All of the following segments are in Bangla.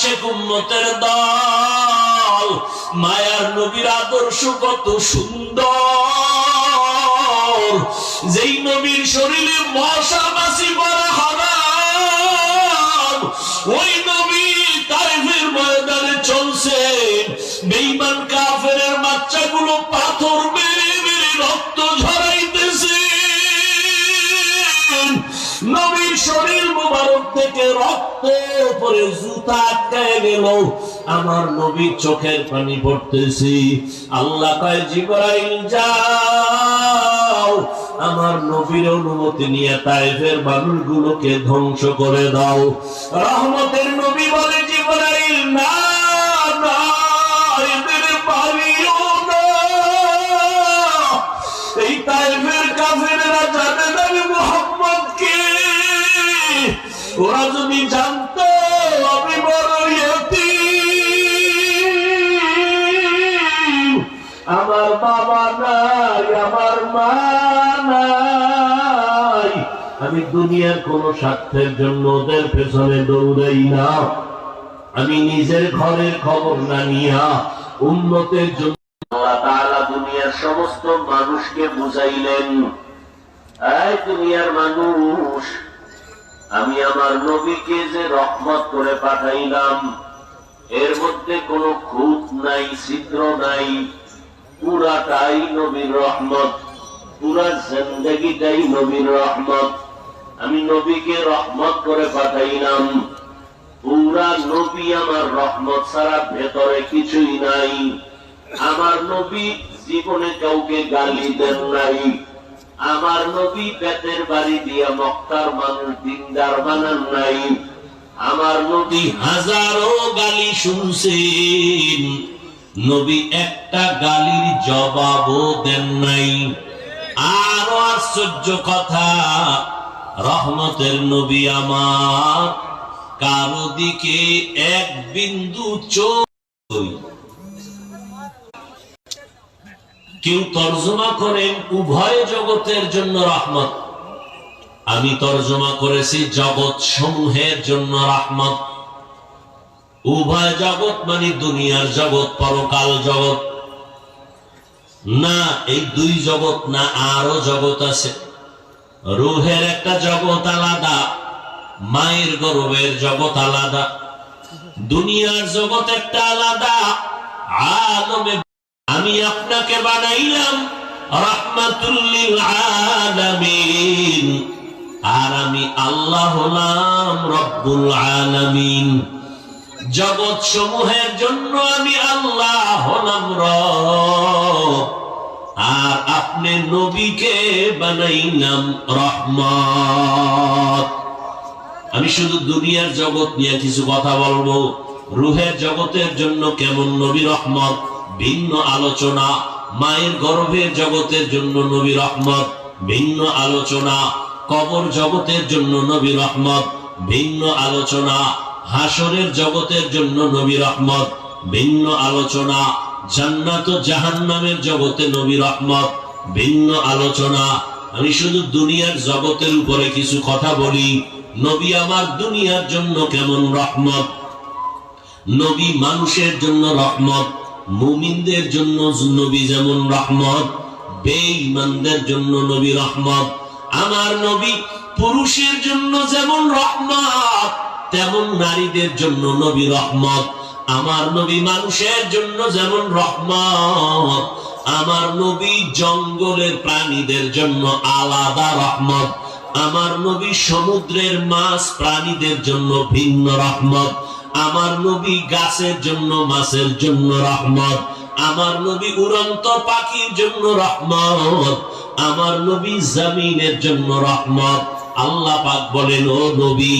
আশেক উম্মতের দল, মায়ার নবীর আদর্শ কত সুন্দর, যেই নবীর শরীরে মশা মাছি পড়া হারাম, ওই নবী তায়েফের ময়দানে চলছে, বেঈমান কাফেরের বাচ্চাগুলো পাথর মেরে মেরে রক্ত ঝরাইতেছে, নবীর শরীর মুবারক থেকে রক্ত পরে জুতা আটকায় গেল, আমার নবীর চোখের পানি পড়তেছে। আল্লাহ কয় জিবরাইল যাও, আমার নবীর অনুমতি নিয়ে তায়েফের মানুষগুলোকে ধ্বংস করে দাও। রহমতের নবী বলে জিবরাইল না না, এদের পারিও না, এই তায়েফের কাফেররা জানে না মুহাম্মদ কে, ওরা যদি জানতো আমি বড় ইয়তীম, আমার বাবা নাই, আমার মা নাই, আমি দুনিয়ার কোন স্বার্থের জন্য ওদের পেছনে দৌড়াই না, আমি নিজের ঘরের খবর না নিয়া উম্মতের জন্য। আল্লাহ তাআলা দুনিয়ার সমস্ত মানুষকে বুঝাইলেন, এই দুনিয়ার মানুষ, আমি আমার নবীকে যে রহমত করে পাঠাইলাম, এর মধ্যে কোনো খুঁত নাই, ছিদ্র নাই, পুরাটাই নবীর রহমত, পুরা জিন্দেগিটাই নবীর রহমত। আমি নবীকে রহমত করে পাঠাইলাম, পুরা নবী আমার রহমত ছাড়া ভেতরে কিছুই নাই। আমার নবী জীবনে কাউকে গালি দেন নাই, আমার নবী পেটের বাড়ি দিয়া মক্কার মানুষ দিনদার বানান নাই, আমার নবী হাজারো গালি শুনছেন, নবী একটা গালির জবাবও দেন নাই। আরো আশ্চর্য কথা, রহমতের নবী আমার কারো দিকে এক বিন্দু চোখ, কেউ তর্জমা করেন উভয় জগতের জন্য রহমত, আমি তর্জমা করেছি জগৎ সমূহের জন্য রহমত। উভয় জগৎ মানে দুনিয়ার জগৎ, পরকাল জগৎ না, এই দুই জগৎ না, আরো জগৎ আছে। রুহের একটা জগৎ আলাদা, মায়ের গর্ভের জগৎ আলাদা, দুনিয়ার জগৎ একটা আলাদা। আলমে আমি আপনাকে বানাইলাম রাহমাতুল লিল আলামিন, আর আমি আল্লাহ হলাম রব্বুল আলামিন। জগৎ সমূহের জন্য আমি আল্লাহ হলাম রব, আর আপনি নবীকে বানাইলাম রহমত। আমি শুধু দুনিয়ার জগৎ নিয়ে কিছু কথা বলবো, রুহের জগতের জন্য কেমন নবী রহমত ভিন্ন আলোচনা, মায়ের গর্ভের জগতের জন্য নবী রহমত ভিন্ন আলোচনা, কবর জগতের জন্য নবী রহমত ভিন্ন আলোচনা, হাসরের জগতের জন্য নবী রহমত ভিন্ন আলোচনা, জান্নাত ও জাহান্নামের জগতে নবী রহমত ভিন্ন আলোচনা। আমি শুধু দুনিয়ার জগতের উপরে কিছু কথা বলি। নবী আমার দুনিয়ার জন্য কেমন রহমত, নবী মানুষের জন্য রহমত, মুমিনদের জন্য নবী যেমন রহমত, বেঈমানদের জন্য নবী রহমত। আমার নবী পুরুষের জন্য যেমন রহমত, তেমন নারীদের জন্য নবী রহমত। আমার নবী মানুষের জন্য যেমন রহমত, আমার নবী জঙ্গলের প্রাণীদের জন্য আলাদা রহমত। আমার নবী সমুদ্রের মাছ প্রাণীদের জন্য ভিন্ন রহমত। আমার নবী গাছের জন্য মাছের জন্য রহমত। আমার নবী উড়ন্ত পাখির জন্য রহমত। আমার নবী জমিনের জন্য রহমত। আল্লাহ পাক বলেন, ও নবী,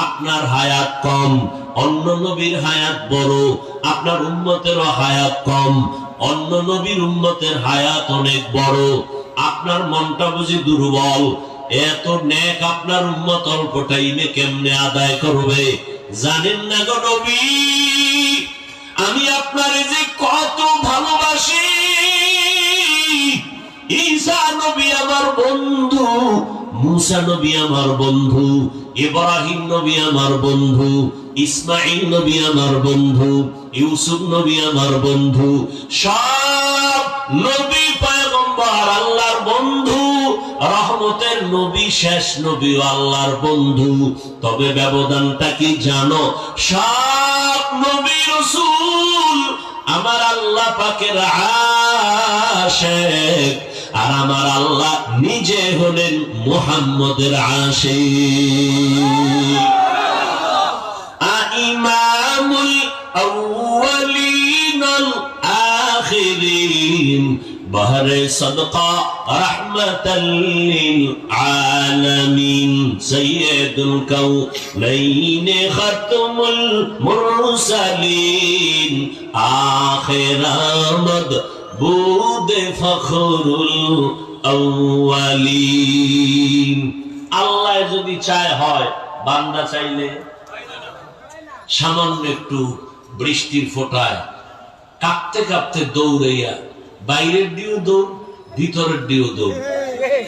আপনার হায়াত কম, অন্য নবীর হায়াত বড়, আপনার উম্মতেরও হায়াত কম, অন্য নবীর উম্মতের হায়াত অনেক বড়। আপনার মনটা বুঝি দুর্বল, এত নেক আপনার উম্মত অল্প টাইমে কেমনে আদায় করবে? জানেন না গো নবী, আমি আপনার যে কত ভালোবাসি। ঈসা নবী আমার বন্ধু, মুসা নবী আমার বন্ধু, ইব্রাহিম নবী আমার বন্ধু, ইসমাঈল নবী আমার বন্ধু, ইউসুফ নবী আমার বন্ধু, সব নবী পয়গম্বর আল্লাহর বন্ধু, রহমতের নবী শেষ নবী আল্লাহর বন্ধু। তবে ব্যবধানটা কি জানো? সব নবী রাসূল আমার আল্লাহ পাকের আশিক, আর আমার আল্লাহ নিজে হলেন মুহাম্মদের আশিক। ইমামুল আউয়ালিন আল আখিরিন বহরে সদকা রাহমাতাল লিল আলামিন সাইয়্যিদুল কাউনাইন খাতমুল মুরসালিন আখিরামদ বুদে ফখরুল আউয়ালিন। আল্লাহ যদি চায় হয়, বান্দা চাইলে সামান্য একটু বৃষ্টির ফোঁটায় কাঁপতে কাঁপতে দৌড়াইয়া বাইরের দিয়েও দৌড়, ভিতরের দিয়েও দৌড়।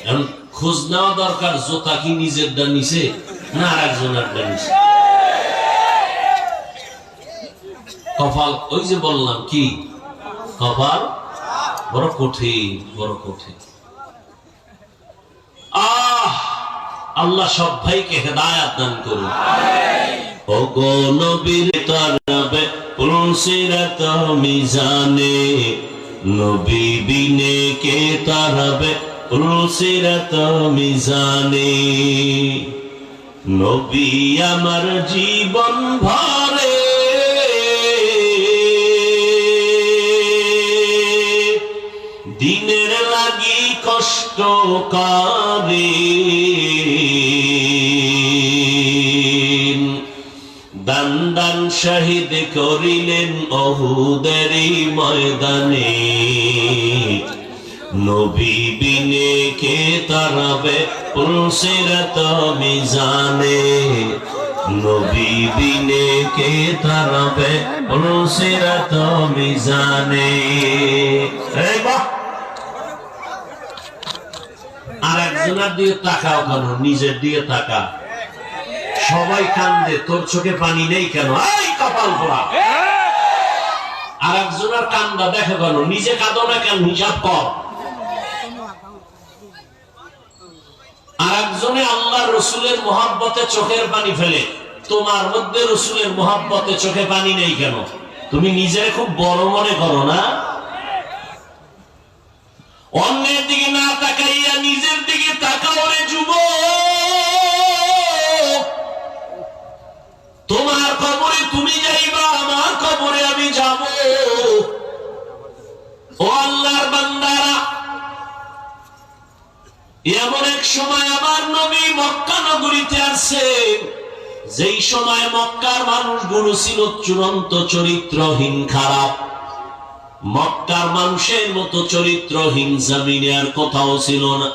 এখন খোঁজ নেওয়া দরকার জোতা কি নিজেরটা নিছে না আর একজনেরটা নিছে। কপাল ওই যে বললাম কি, কপাল বড় কঠিন, বড় কঠিন। আল্লাহ সব ভাইকে হেদায়াত দান করুন। ও গো নবীর তরবে পুলসিরাত মিজানে, নবী বিনে কে তরবে পুলসিরাত মিজানে। নবী আমার জীবন ভরে দিনের লাগি কষ্ট করে, দান দান শহীদ করিলেন উহুদের ময়দানে। নবী বিনে কে তারাবে পুলসিরাত মিজানে, নবী বিনে কে তারাবে পুলসিরাত মিজানে। আর একজনের দিয়ে তাকাও কেন, নিজের দিয়ে তাকা। সবাই কান্দে, তোর চোখে পানি নেই কেন? এই কপাল পোড়া। আর একজনের কান্দা দেখে কেন, নিজে কাঁদো না কেন? হিসাব কর। আর একজনে আল্লাহ রসুলের মহব্বতে চোখের পানি ফেলে, তোমার মধ্যে রসুলের মহব্বতে চোখে পানি নেই কেন? তুমি নিজের খুব বড় মনে করো না? অন্যের দিকে না তাকাইয়া নিজের দিকে তাকাও রে যুবক। তোমার কবরে তুমি যাইবা, আমার কবরে আমি যাব। ও আল্লাহর বান্দারা, এমন এক সময় আমার নবী মক্কা নগরীতে আসছে, যেই সময় মক্কার মানুষগুলো ছিল চূড়ান্ত চরিত্রহীন, খারাপ। মক্কার মানুষের মতো চরিত্রহীন জমিনে আর কোথাও ছিল না।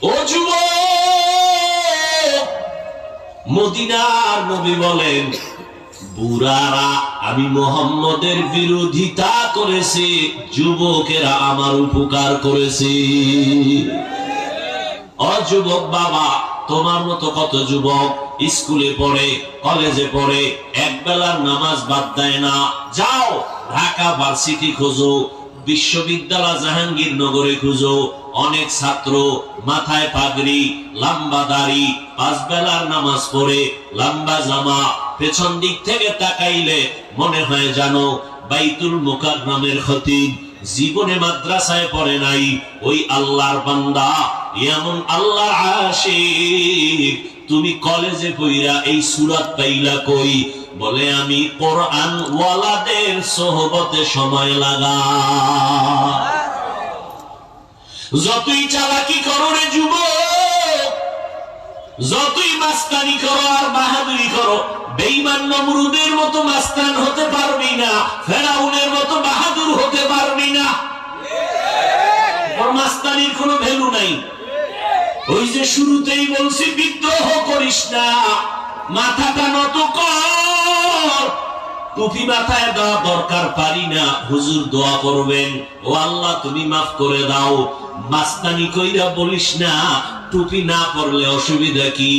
ও যুবক, মদিনার নবী বলেন, বুড়ারা আমি মুহাম্মদের বিরোধিতা করেছে, যুবকেরা আমার উপকার করেছে। ও যুবক বাবা, তোমার মতো কত যুবক স্কুলে পড়ে, কলেজে পড়ে, এক বেলার নামাজ বাদ দেয় না। যাও ঢাকা ভার্সিটি খোঁজো, বিশ্ববিদ্যালয় জাহাঙ্গীরনগরে খুঁজো, অনেক ছাত্র মাথায় পাগড়ি, লম্বা দাড়ি, 5 বেলার নামাজ পড়ে, লম্বা জামা, পেছন দিক থেকে তাকাইলে মনে হয় জানো বাইতুল মুকাররমের খতিব, জীবনে মাদ্রাসায় পড়ে নাই। ওই আল্লাহর বান্দা, এমন আল্লাহর আশিক, তুমি কলেজে পড়া এই সূরাত পাইলা কই? বলে আমি কোরআন ওয়ালাদের সোহবতে সময় লাগা। যতই চালাকি করো রে যুবক, যতই মাস্তানি করো আর বাহাদুরি করো, বেঈমান নমরুদের মতো মাস্তান হতে পারবি না, ফেরাউনের মতো বাহাদুর হতে পারবি না। মাস্তানির কোনো ভ্যালু নাই। ওই যে শুরুতেই বলছি, বিদ্রোহ করিস না, মাথাটা নত কর। টুপি মাথায় দেওয়া দরকার, পারি না, হুজুর দোয়া করবেন, ও আল্লাহ তুমি মাফ করে দাও। মাস্তানি কইরা বলিস না, টুপি না পরলে অসুবিধা কি?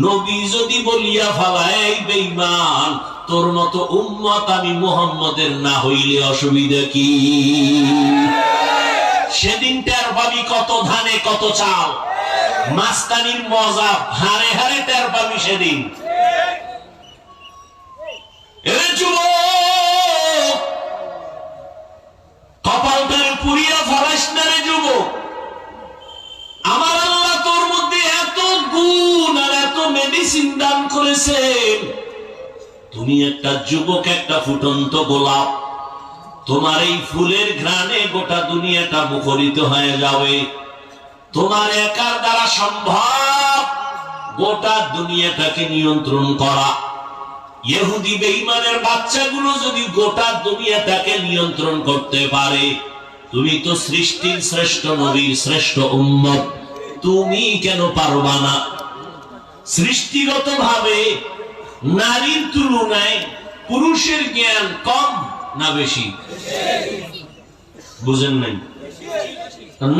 নবী যদি বলিয়া ফালায় বেঈমান তোর মতো উম্মত আমি মুহাম্মদের না হইলে অসুবিধা কি? সেদিন টের পাবি কত ধানে কত চাল, মাস্তানির মজা হারে হারে টের পাবি সেদিন। কপালটারে পুরিয়া ফলাস না রে যুবক। আমার আল্লাহ তোর মধ্যে এত গুণ আর এত মেডিসিন দান করেছেন। তুমি একটা যুবক, একটা ফুটন্ত গোলাপ, তোমার এই ফুলের ঘ্রাণে গোটা দুনিয়াটা মুখরিত হয়ে যাবে। তোমার একার দ্বারা সম্ভব গোটা দুনিয়াটাকে নিয়ন্ত্রণ করা। ইহুদি বেঈমানের বাচ্চাগুলো যদি গোটা দুনিয়াটাকে নিয়ন্ত্রণ করতে পারে, তুমি তো সৃষ্টির শ্রেষ্ঠ নবীর শ্রেষ্ঠ উম্মত, তুমি কেন পারবা না? সৃষ্টিগত ভাবে নারীর তুলনায় পুরুষের জ্ঞান কম না বেশি? বুঝেন নাই?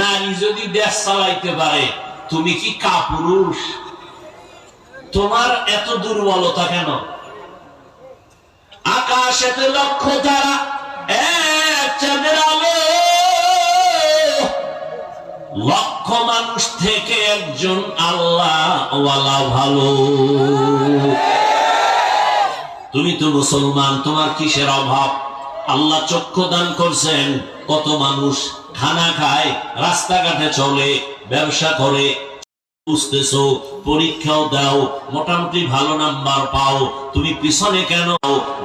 নারী যদি দেশ চালাইতে পারে, তুমি কি কাপুরুষ? তোমার এত দুর্বলতা কেন? আকাশেতে লক্ষ তারা, এক চাঁদের আলো, লক্ষ মানুষ থেকে একজন আল্লাহ ওয়ালা ভালো। তুমি তো মুসলমান, তোমার কিসের অভাব? আল্লাহ চক্ষু দান করছেন, কত মানুষ খানা খায়, রাস্তাঘাটে চলে, ব্যবসা করে, বুঝতেছো, পরীক্ষাও দাও, মোটামুটি ভালো নাম্বার পাও, তুমি পিছনে কেন?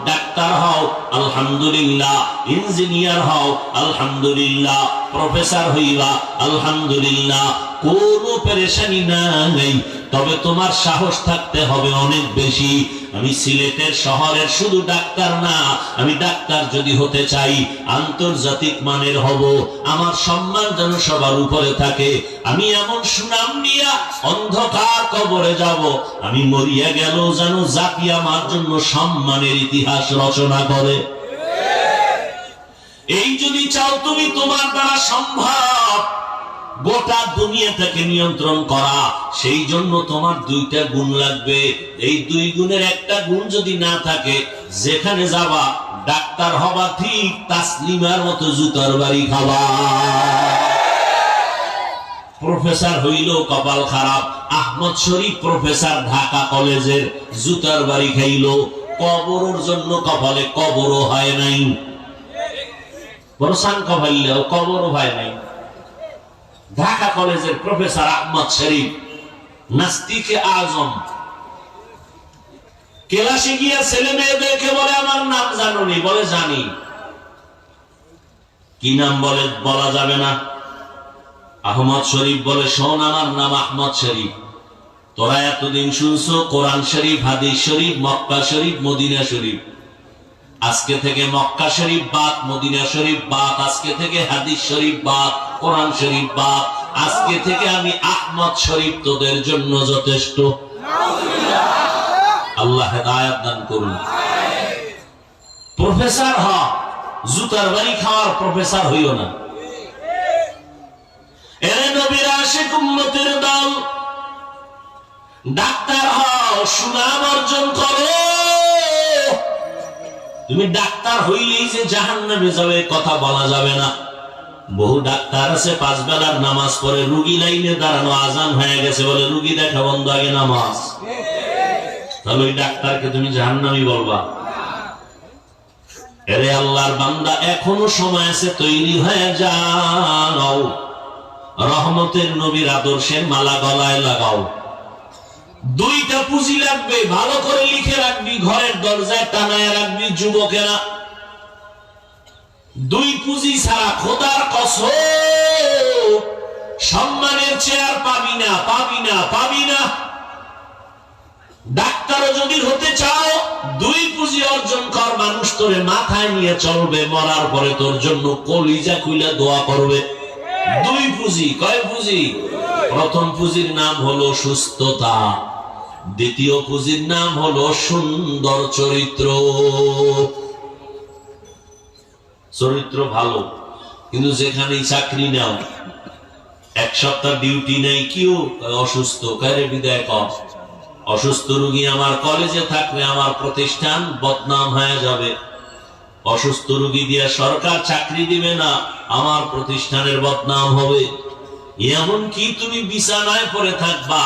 ডাক্তার হও আলহামদুলিল্লাহ, ইঞ্জিনিয়ার হও আলহামদুলিল্লাহ, প্রফেসর হইবা আলহামদুলিল্লাহ, কোনো পেরেশানি নাই। তবে তোমার সাহস থাকতে হবে অনেক বেশি। আমি সিলেটের শহরের শুধু ডাক্তার না, আমি ডাক্তার যদি হতে চাই আন্তর্জাতিক মানের হব। আমার সম্মান যেন সবার উপরে থাকে। আমি এমন সুনাম নিয়া অন্ধকার কবরে যাব, আমি মরিয়া গেল যেন জাতি আমার জন্য সম্মানের ইতিহাস রচনা করে। এই যদি চাও তুমি, তোমার দ্বারা সম্ভব গোটা দুনিয়াটাকে নিয়ন্ত্রণ করা, সেই জন্য তোমার দুইটা গুণ লাগবে। এই দুই গুণের একটা গুণ যদি না থাকে, যেখানে যাবা ডাক্তার হবা ঠিক, তাসলিমার মতো জুতার বাড়ি খাবা। প্রফেসর হইল কপাল খারাপ। আহমদ শরীফ প্রফেসর ঢাকা কলেজের, জুতার বাড়ি খাইল। কবরের জন্য কপালে কবরও হয় নাই, বড় সান কপাইলেও কবরও হয় নাই। ঢাকা কলেজের প্রফেসর আহমদ শরীফ, নাস্তিকে আজম, ক্লাসে গিয়ে ছেলে মেয়েদেরকে বলে আমার নাম জানোনি? বলে জানি। কি নাম? বলে বলা যাবে না। আহমদ শরীফ বলে শোন, আমার নাম আহমদ শরীফ। তোরা এতদিন শুনছো কোরআন শরীফ, হাদিস শরীফ, মক্কা শরীফ, মদিনা শরীফ। আজকে থেকে মক্কা শরীফ বাদ, মদিনা শরীফ বাদ, আজকে থেকে হাদিস শরীফ বাদ, কোরআন শরীফ বাদ। আজকে থেকে আমি আহমদ শরীফ তোদের জন্য যথেষ্ট। আল্লাহ হেদায়েত দান করুন। প্রফেসর হ, জুতার বাড়ি খাওয়ার প্রফেসর হইও না। এরে নবীর আশিক উম্মতের দল, ডাক্তার হও, সুনাম অর্জন করো। তুমি ডাক্তার হইলেই যে জাহান্নামে যাবে কথা বলা যাবে না। বহু ডাক্তার আছে 5 বেলার নামাজ পড়ে, রুগী লাইনে দাঁড়ানো, আজান হয়ে গেছে বলে রুগী দেখা বন্ধ, আগে নামাজ। তাহলে ওই ডাক্তারকে তুমি জাহান্নামী বলবা? এরে আল্লাহর বান্দা, এখনো সময় আছে, তৈরি হয়ে যাও। রহমতের নবীর আদর্শের মালা গলায় লাগাও। দুইটা পুঁজি লাগবে, ভালো করে লিখে রাখবি, ঘরের দরজায় টানায় রাখবি যুবকেরা। দুই পুঁজি ছাড়া খোদার কসম সম্মানের চেয়ার পাবি না, পাবি না, পাবি না। ডাক্তারও যদি হতে চাও, দুই পুঁজি অর্জন কর। মানুষ তোরে মাথায় নিয়ে চলবে, মরার পরে তোর জন্য কলিজা খুলে দোয়া করবে। দুই পুঁজি। কয় পুঁজি? প্রথম পুঁজির নাম হলো সুস্থতা, দ্বিতীয় পুঁজির নাম হলো সুন্দর চরিত্র। চরিত্র ভালো, কিন্তু যেখানেই চাকরি নাও, এক সপ্তাহ ডিউটি নেই, কেউ অসুস্থ, কারে বিদায় কর। অসুস্থ রোগী আমার কলেজে থাকলে আমার প্রতিষ্ঠান বদনাম হয়ে যাবে। অসুস্থ রোগী দিয়ে সরকার চাকরি দিবে না, আমার প্রতিষ্ঠানের বদনাম হবে। এমনকি তুমি বিছানায় পড়ে থাকবা,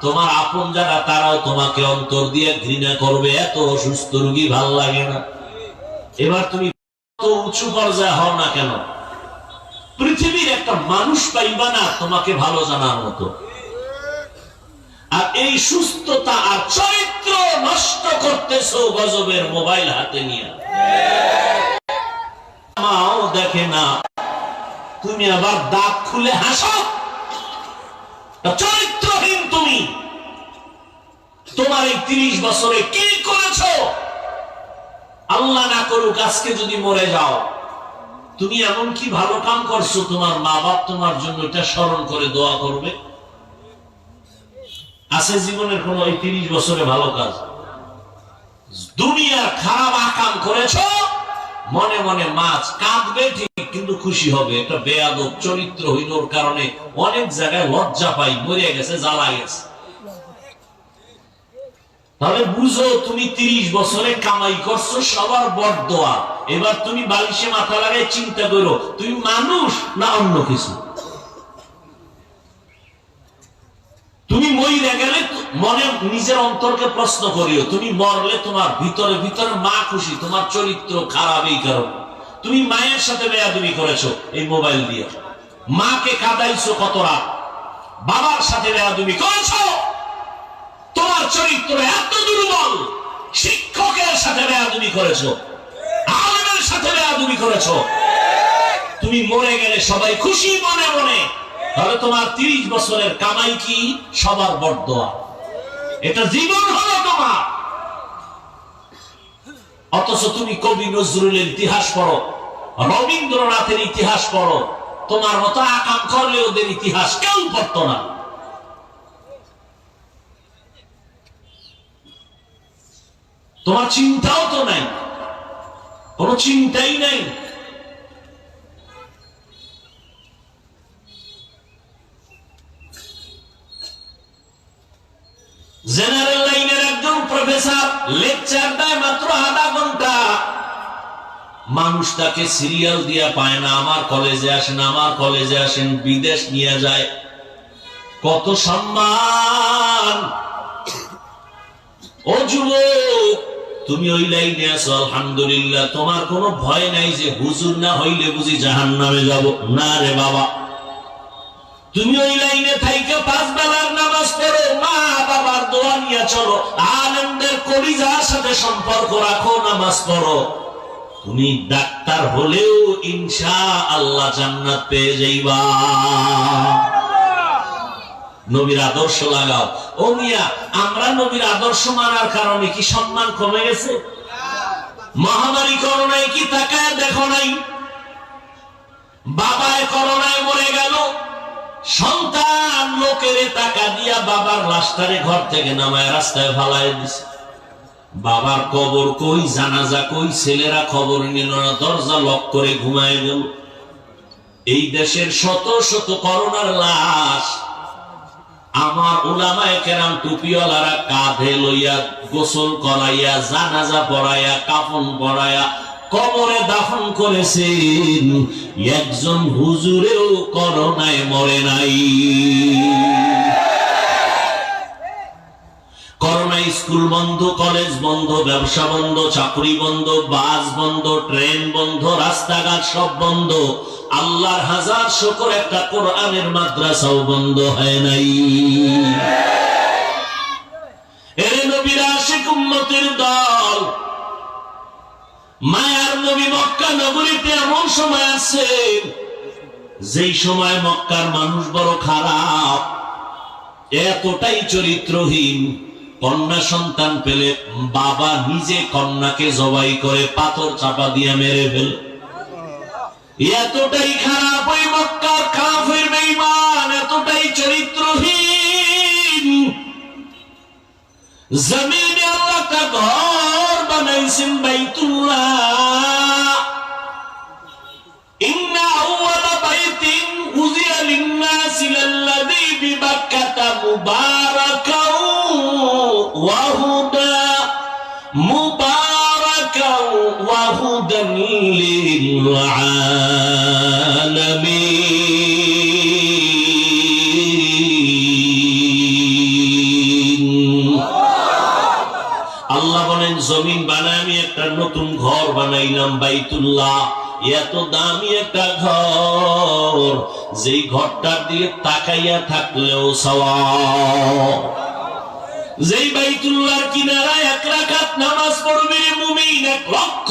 তোমার আপন যারা তারাও তোমাকে অন্তর দিয়ে ঘৃণা করবে, এত অসুস্থ রোগী ভাল লাগে না। এবার তুমি উঁচু পর্যায়ে হও না কেন, পৃথিবীর একটা মানুষ পাইবা না তোমাকে ভালো জানার মতো। আর এই সুস্থতা আর চরিত্র নষ্ট করতেছো গজবের মোবাইল হাতে নিয়ে। মাও দেখে না, তুমি আবার দাঁত খুলে হাসো। চরিত্রহীন তুমি। তোমার এই 30 বছরে কি করেছো? আল্লাহ না করুক আজকে যদি মরে যাও, তুমি এমন কি ভালো কাম করছো তোমার মা বাপ তোমার জন্য এটা স্মরণ করে দোয়া করবে? আছে জীবনের কোন এই 30 বছরে ভালো কাজ? দুনিয়ার খারাপ আকাম করেছো, মনে মনে মাছ কাঁদবে ঠিক, কিন্তু খুশি হবে। একটা বেয়াদব চরিত্রহীনর কারণে অনেক জায়গায় লজ্জা পাই, মরে গেছে, জ্বালা গেছে। তাহলে বুঝো তুমি 30 বছরে কামাই করছো সবার বড়দোয়া। এবার তুমি বালিশে মাথা লাগাই চিন্তা করো, তুমি মানুষ না অন্য কিছু? তুমি মরে গেলে মনে নিজের অন্তরকে প্রশ্ন করিও, তুমি মরলে তোমার ভিতরে ভিতরে মা খুশি, তোমার চরিত্র খারাপ এই কারণে। তুমি মায়ের সাথে বেয়াদবি করেছো এই মোবাইল দিয়ে, মাকে কাঁদাইছো কত রাত, বাবার সাথে বেয়াদবি করেছো, তোমার চরিত্র এত দুর্বল। শিক্ষকের সাথে বেয়াদবি করেছো, আলেমের সাথে বেয়াদবি করেছো। তুমি মরে গেলে সবাই খুশি মনে মনে, তাহলে তোমার 30 বছরের কামাই কি? সবার বড়দোয়া। এটা জীবন হলো তোমার। অথচ তুমি কবি নজরুলের ইতিহাস পড়ো, রবীন্দ্রনাথের ইতিহাস পড়ো, তোমার মতো আকাম করলে ওদের ইতিহাস কেউ পড়ত না। তোমার চিন্তাও তো নাই, কোনো চিন্তাই নাই। জেনারেল লাইনের একজন প্রফেসর লেকচার দেয় মাত্র আধা ঘন্টা, মানুষ তাকে সিরিয়াল দিয়া পায় না, আমার কলেজে আসেন, আমার কলেজে আসেন, বিদেশ নিয়ে যায়। কত সম্মান! ও যুবক, তুমি ওই লাইনে আছো, আলহামদুলিল্লাহ, তোমার কোনো ভয় নাই যে হুজুর না হইলে বুঝি জাহান্নামে যাব। না রে বাবা, তুমি ওই লাইনে থাইকে 5 বেলার নামাজ পড়ো, মা বাবার দোয়া নিয়ে চলো, আলেমদের কলিজার সাথে সম্পর্ক রাখো, নামাজ পড়ো। তুমি ডাক্তার হলেও ইনশাআল্লাহ জান্নাত পেয়ে যাইবা। নবীর আদর্শ লাগাও। ও মিয়া, আমরা নবীর আদর্শ মানার কারণে কি সম্মান কমে গেছে? মহামারী করোনায় কি তাকায় দেখো নাই? বাবায় করোনায় মরে গেল, সন্তান লোকের টাকা দিয়া বাবার লাশটারে ঘর থেকে নামায় রাস্তায় ফালায় দিছে। বাবার কবর কই, জানাজা কই, ছেলেরা খবর নিল না, দরজা লক করে ঘুমায় গেল। এই দেশের শত শত করোনার লাশ আমার উলামায়ে কেরাম টুপিওয়ালারা কাঁধে লইয়া গোসল করাইয়া, জানাজা পড়াইয়া, কাফন পড়াইয়া কবরে দাফন করেছেন। একজন হুজুরেও করোনায় মরে নাই। করোনায় স্কুল বন্ধ, কলেজ বন্ধ, ব্যবসা বন্ধ, চাকরি বন্ধ, বাস বন্ধ, ট্রেন বন্ধ, রাস্তাঘাট সব বন্ধ। আল্লাহর হাজার শুকর, একটা কোরআনের মাদ্রাসাও বন্ধ হয় নাই। এর নবীর আশিক উম্মতের দল, মায়ার নবী মক্কা নগরীতে এমন সময় আছে যেই সময় মক্কার মানুষ বড় খারাপ, এতটাই চরিত্রহীন। কন্যা সন্তান পেলে বাবা নিজে কন্যাকে জবাই করে পাথর চাপা দিয়ে মেরে ফেলে। এতটাই খারাপ ওই মক্কার কাফির বেঈমান, এতটাই চরিত্রহীন। জমিনে আল্লাহ একটা ঘর বানাইছেন, বাইতুল্লাহ। ইন্না আউওয়ালা বাইতিন উযিয়া লিন-নাসি মুবারাকাও ওয়া হুদা মুবারাকাও ওয়া হুদান লিল আলামিন। আল্লাহ বলেন জমিন বানায় আমি একটা নতুন ঘর বানাইলাম বাইতুল্লাহ, এত দামি একটা ঘর যেই ঘরটার দিকে তাকাইয়া থাকলেও সওয়াব। যেই বাইতুল্লাহর কিনারায় 1 রাকাত নামাজ পড়বে মুমিন 1 লক্ষ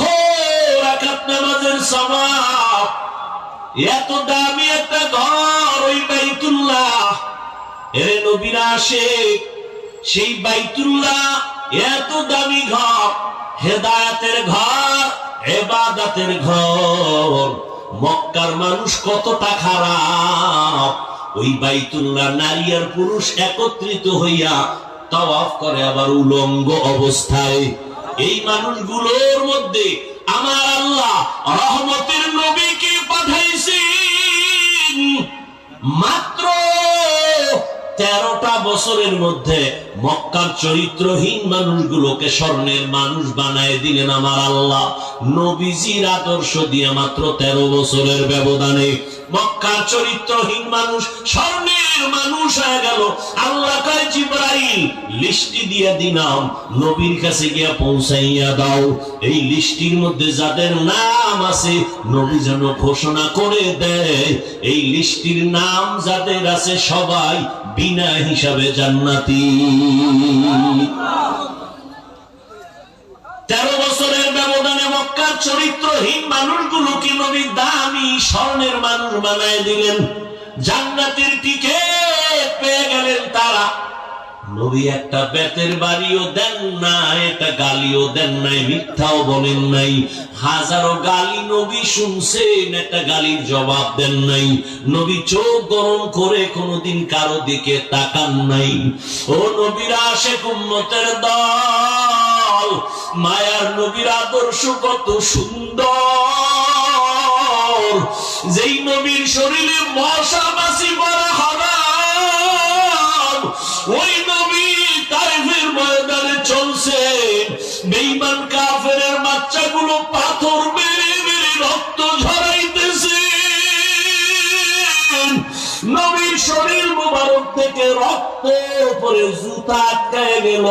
রাকাত নামাজের সওয়াব। এত দামি একটা ঘর ওই বাইতুল্লাহ। এর নবীরা আসে সেই বাইতুল্লাহ, এত দামি ঘর, হেদায়েতের ঘর, ইবাদতের ঘর। মক্কার মানুষ কতটা খারাপ, ওই বাইতুল্লাহ নারী আর পুরুষ একত্রিত হইয়া তাওয়াফ করে আবার উলঙ্গ অবস্থায়। এই মানুষগুলোর মধ্যে আমার আল্লাহ রহমতের নবীকে পাঠাইছেন। মাত্র 13টা বছরের মধ্যে মক্কার চরিত্রহীন মানুষগুলোকে স্বর্ণের মানুষ বানায় দিলেন আমার আল্লাহ নবীজির আদর্শ দিয়ে। মাত্র 13 বছরের ব্যবধানে মক্কার চরিত্রহীন মানুষ স্বর্ণের মানুষ হয়ে গেল। আল্লাহ কয় জিবরাইল লিস্টি দিয়ে দিলাম, নবীর কাছে গিয়া পৌঁছাইয়া দাও। এই লিস্টির মধ্যে যাদের নাম আছে নবী যেন ঘোষণা করে দেয়, এই লিস্টির নাম যাদের আছে সবাই বিনা হিসাবে জান্নাতি। 13 বছরের ব্যবধানে মক্কার চরিত্রহীন মানুষগুলোকে নবী দামি স্বর্ণের মানুষ বানায় দিলেন। জান্নাতের টিকেট পেয়ে গেলেন তারা। নবী একটা বেতের বাড়িও দেন না, একটা গালিও দেন নাই, মিথ্যাও বলেন নাই। হাজারো গালি নবী শুনছেন, একটা গালির জবাব দেন নাই। নবী চোখ গরম করে কোনোদিন কারো দিকে তাকান নাই। ও নবীর আশিক উম্মতের দল, মায়ার নবীর আদর্শ কত সুন্দর। যেই নবীর শরীরে মশা মাছি বড় হারাম, ওই নবী তাইফের ময়দানে চলছে। বেঈমান কাফেরের বাচ্চাগুলো পাথর মেরে মেরে রক্ত ঝরাইতেছে। নবীর শরীর মোবারক থেকে রক্ত পরে জুতা আটকায় গেল,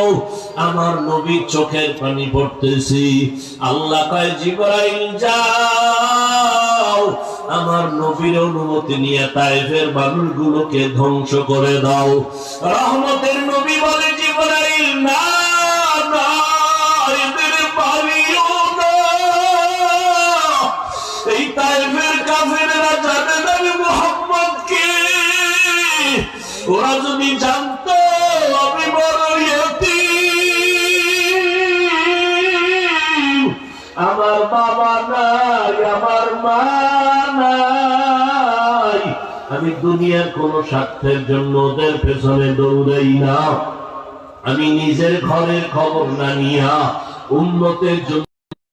আমার নবীর চোখের পানি পড়তেছে। আল্লাহ কয় জিবরাইল যাও, আমার নবীর অনুমতি নিয়ে তাইফের মানুষগুলোকে ধ্বংস করে দাও। রহমতের নবী বলে জিবরাইল না না, এদের পারিও না। এই তাইফের কাফেররা জানে না মুহাম্মদ কে। ওরা যদি জানতো আমি বড় ইয়তীম, আমার বাবা নাই, আমার মা নাই, আমি দুনিয়ার কোন স্বার্থের জন্য ওদের পেছনে দৌড়াই না। আমি নিজের ঘরের খবর না নিয়া উম্মতের জন্য